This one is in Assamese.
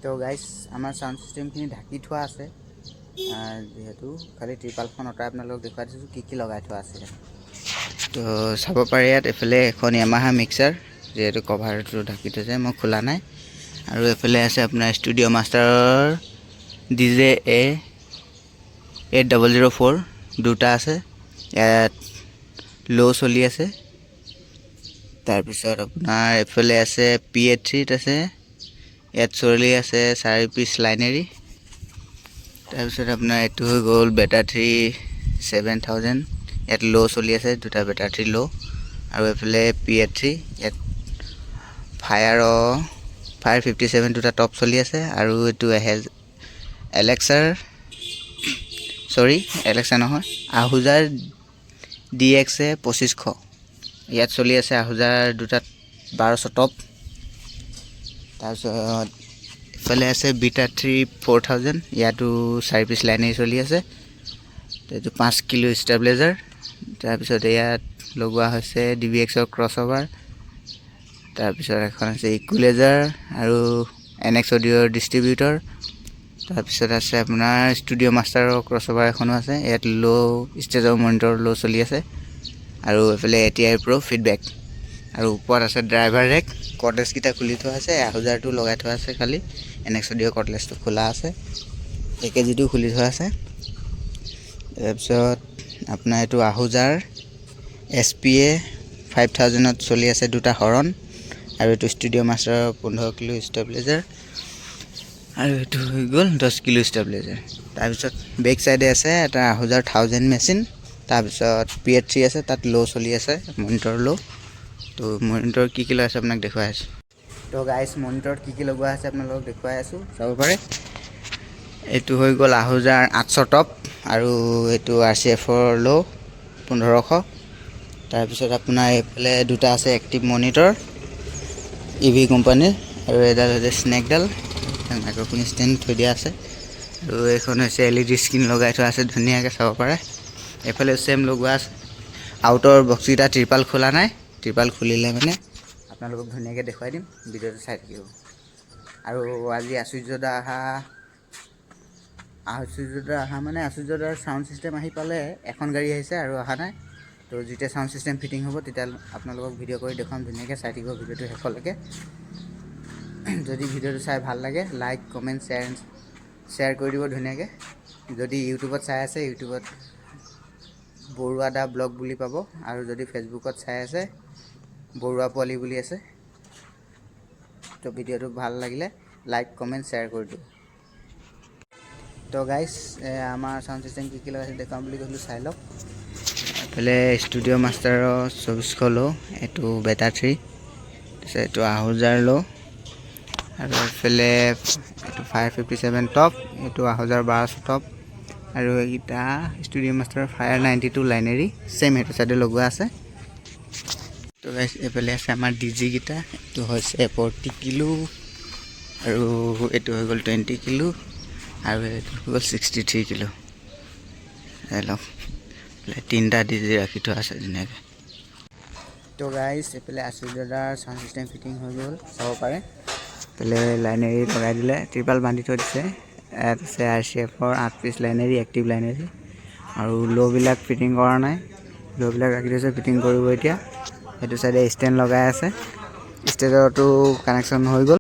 তো গাইজ আমাৰ সাউণ্ড সিস্টেমখিনি ঢাকি থোৱা আছে যেহেতু খালি ত্ৰিপালখন অঁতাই আপোনালোকক দেখুৱাই দিছোঁ কি লগাই থোৱা আছিলে। তো চাব পাৰে ইয়াত এফালে এখন য়ামাহা মিক্সাৰ যেহেতু কভাৰটো ঢাকি থৈছে, মই খোলা নাই। আৰু এফালে আছে আপোনাৰ ষ্টুডিঅ' মাষ্টাৰৰ DJ-A8004 দুটা আছে, ইয়াত ল' চলি আছে। তাৰপিছত আপোনাৰ এফালে আছে PA3 আছে, ইয়াত চলি আছে 4 পিচ লাইনেৰী। তাৰপিছত আপোনাৰ এইটো হৈ গ'ল বেটা 3 7000, ইয়াত ল' চলি আছে, দুটা বেটা 3 ল'। আৰু এফালে PA3, ইয়াত ফায়াৰ 57 দুটা টপ চলি আছে। আৰু এইটো এলেক্সা নহয়, আহুজাৰ DXA 2500, ইয়াত চলি আছে আহুজাৰ দুটা 1200 টপ। তাৰপিছত ইফালে আছে বিটা 3 4000, ইয়াতো 4 পিচ লাইনেৰী চলি আছে। এইটো 5 কিলো ষ্টেবিলাইজাৰ। তাৰপিছত ইয়াত লগোৱা হৈছে DBXৰ ক্ৰছঅভাৰ। তাৰপিছত এখন আছে ইকুৱেলাইজাৰ আৰু NX অডিঅ'ৰ ডিষ্ট্ৰিবিউটৰ। তাৰপিছত আছে আপোনাৰ ষ্টুডিঅ' মাষ্টাৰৰ ক্ৰছঅভাৰ এখনো আছে, ইয়াত ল' ষ্টেজৰ মনিটৰ ল' চলি আছে। আৰু এইফালে ATI Pro ফিডবেক। আৰু ওপৰত আছে ড্ৰাইভাৰ ৰেক, কৰ্ডলেছকেইটা খুলি থোৱা আছে, আহুজাৰটো লগাই থোৱা আছে, খালি NX অডিঅ' কৰ্ডলেছটো খোলা আছে, AKG-টো খুলি থোৱা আছে। তাৰপিছত আপোনাৰ এইটো আহুজাৰ SPA 5000ত চলি আছে দুটা হৰণ। আৰু এইটো ষ্টুডিঅ' মাষ্টাৰৰ 15 কিলো ষ্টেবিলাইজাৰ। আৰু এইটো হৈ গ'ল 10 কিলো ষ্টেবিলাইজাৰ। তাৰপিছত বেক চাইডে আছে এটা আহুজাৰ 1000 মেচিন। তাৰপিছত PA3 আছে, তাত ল' চলি আছে, মনিটৰ ল'। তো মনিটৰ কি লগাই আছে আপোনাক দেখুৱাই আছোঁ। তো গাইজ মনিটৰত কি লগোৱা আছে আপোনালোকক দেখুৱাই আছোঁ, চাব পাৰে। এইটো হৈ গ'ল আহুজাৰ 800 টপ। আৰু এইটো RCF-ৰ ল' 1500। তাৰপিছত আপোনাৰ এইফালে দুটা আছে এক্টিভ মনিটৰ EV কোম্পানীৰ। আৰু এডাল হৈছে স্নেকডাল, মাইক্ৰফোন ষ্টেণ্ড থৈ দিয়া আছে। আৰু এইখন হৈছে LED স্ক্ৰীণ লগাই থোৱা আছে, ধুনীয়াকৈ চাব পাৰে। এইফালে চেম লগোৱা আছে। আউটৰ বক্সকেইটা ত্ৰিপাল খোলা নাই, ত্ৰিপাল খুলিলে মানে আপোনালোকক ধুনীয়াকৈ দেখুৱাই দিম, ভিডিঅ'টো চাই থাকিব। আৰু আজি আচুৰ্যদা মানে আচুৰ্যদাৰ চাউণ্ড ছিষ্টেম আহি পালে, এখন গাড়ী আহিছে আৰু অহা নাই। তো যেতিয়া চাউণ্ড ছিষ্টেম ফিটিং হ'ব তেতিয়া আপোনালোকক ভিডিঅ' কৰি দেখুৱাম, ধুনীয়াকৈ চাই থাকিব ভিডিঅ'টো শেষলৈকে। যদি ভিডিঅ'টো চাই ভাল লাগে লাইক কমেণ্ট শ্বেয়াৰ কৰি দিব ধুনীয়াকৈ। যদি ইউটিউবত চাই আছে, ইউটিউবত বৰুৱা দা ব্লগ বুলি পাব। আৰু যদি ফেচবুকত চাই আছে, বৰুৱা পোৱালি বুলি আছে। তো ভিডিঅ'টো ভাল লাগিলে লাইক কমেণ্ট শ্বেয়াৰ কৰি দিব। তো গাইজ আমাৰ চাউণ্ড ছিষ্টেম কি লগাইছে দেখাম বুলি কৈছিলোঁ, চাই লওক। এইফালে ষ্টুডিঅ' মাষ্টাৰৰ 2400 ল', এইটো বেটা 3, তাৰপিছত এইটো আহুজাৰ ল'। আৰু এইফালে এইটো 557 টপ, এইটো আহুজাৰ 1200 টপ। আৰু এইকেইটা ষ্টুডিঅ' মাষ্টাৰৰ ফায়াৰ 92 লাইনেৰী, চেম সেইটো চাইডে লগোৱা আছে। তো গাইজ এইফালে আছে আমাৰ DG-কেইটা, এইটো হৈছে 40 কিলো, আৰু এইটো হৈ গ'ল 20 কিলো, আৰু এইটো হৈ গ'ল 63 কিলো। লওক তিনিটা DG ৰাখি থোৱা আছে ধুনীয়াকৈ। তো গাইজ এইফালে আচুৰ্যদাৰ চাউণ্ড ছিষ্টেম ফিটিং হৈ গ'ল, চাব পাৰে। এইফালে লাইনেৰী লগাই দিলে, ত্ৰিপাল বান্ধি থৈ দিছে। ইয়াত আছে RCF-ৰ 8 পিচ লাইনেৰী, এক্টিভ লাইনেৰী। আৰু ল'বিলাক ফিটিং কৰা নাই, ল'বিলাক ৰাখি থৈছে, ফিটিং কৰিব এতিয়া। সেইটো চাইডে ষ্টেণ্ড লগাই আছে, ষ্টেজৰটো কানেকশ্যন হৈ গ'ল।